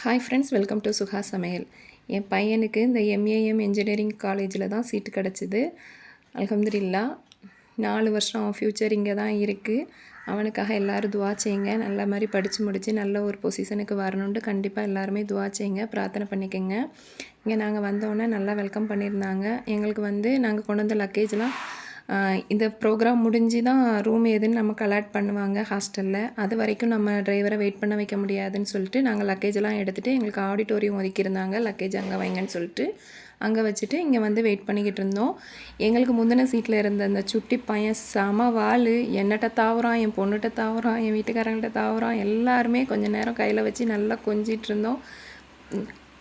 Hi friends, welcome to Suha சமையல். என் பையனுக்கு இந்த எம்ஏஎம் இன்ஜினியரிங் காலேஜில் தான் சீட்டு கிடச்சிது. அல்ஹம்துலில்லாஹ். 4 வருஷம் அவன் ஃப்யூச்சர் இங்கே தான் இருக்குது. அவனுக்காக எல்லோரும் துவா செய்யுங்க. நல்ல மாதிரி படித்து முடித்து நல்ல ஒரு பொசிஷனுக்கு வரணுன்ட்டு கண்டிப்பாக எல்லாருமே துவா செய்யுங்க, பிரார்த்தனை பண்ணிக்கோங்க. இங்கே நாங்கள் வந்தோடனே நல்லா வெல்கம் பண்ணியிருந்தாங்க. எங்களுக்கு நாங்கள் கொண்டு வந்த லக்கேஜ்லாம் இந்த ப்ரோக்ராம் முடிஞ்சு தான் ரூம் எதுன்னு நமக்கு அலாட் பண்ணுவாங்க ஹாஸ்டலில். அது வரைக்கும் நம்ம டிரைவரை வெயிட் பண்ண வைக்க முடியாதுன்னு சொல்லிட்டு நாங்கள் லக்கேஜெல்லாம் எடுத்துகிட்டு எங்களுக்கு ஆடிட்டோரியம் ஒதுக்கியிருந்தாங்க. லக்கேஜ் அங்கே வைங்கன்னு சொல்லிட்டு அங்கே வச்சுட்டு இங்கே வெயிட் பண்ணிக்கிட்டு இருந்தோம். எங்களுக்கு முந்தின சீட்டில் இருந்த அந்த சுட்டி பையன் செம வாள். என்னட்ட தாவுறான், என் பொண்ணுகிட்ட தாவுறான், என் வீட்டுக்காரங்கள்ட்ட தாவுறான். எல்லாருமே கொஞ்சம் நேரம் கையில் வச்சு நல்லா கொஞ்சிட்டு இருந்தோம்.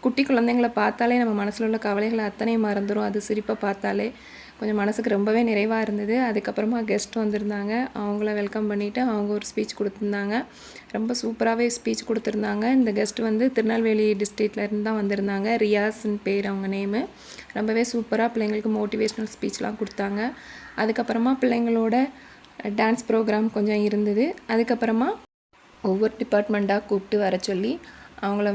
குட்டி குழந்தைங்கள பார்த்தாலே நம்ம மனசில் உள்ள கவலைகளை அத்தனையும் மறந்துடும். அது சிரிப்பை பார்த்தாலே கொஞ்சம் மனசுக்கு ரொம்பவே நிறைவாக இருந்தது. அதுக்கப்புறமா கெஸ்ட் வந்திருந்தாங்க. அவங்கள வெல்கம் பண்ணிவிட்டு அவங்க ஒரு ஸ்பீச் கொடுத்துருந்தாங்க. ரொம்ப சூப்பராகவே ஸ்பீச் கொடுத்துருந்தாங்க. இந்த கெஸ்ட் திருநெல்வேலி டிஸ்ட்ரிக்ட்லேருந்து தான் வந்திருந்தாங்க. ரியாஸ்ன்னு பேர் அவங்க நேமு. ரொம்பவே சூப்பராக பிள்ளைங்களுக்கு மோட்டிவேஷ்னல் ஸ்பீச்லாம் கொடுத்தாங்க. அதுக்கப்புறமா பிள்ளைங்களோட டான்ஸ் ப்ரோக்ராம் கொஞ்சம் இருந்தது. அதுக்கப்புறமா ஒவ்வொரு டிபார்ட்மெண்ட்டாக கூப்பிட்டு வர சொல்லி அவங்கள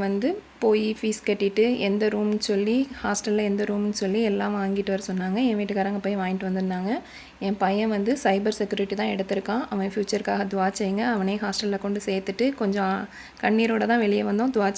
போய் ஃபீஸ் கட்டிட்டு எந்த ரூம்னு சொல்லி ஹாஸ்டலில் எந்த ரூம்னு சொல்லி எல்லாம் வாங்கிட்டு வர சொன்னாங்க. என் வீட்டுக்காரங்க போய் வாங்கிட்டு வந்திருந்தாங்க. என் பையன் சைபர் செக்யூரிட்டி தான் எடுத்திருக்கான். அவன் ஃப்யூச்சருக்காக துவா செய்யுங்க. அவனே ஹாஸ்டலில் கொண்டு சேர்த்துட்டு கொஞ்சம் கண்ணீரோடு தான் வெளியே வந்தோம். துவா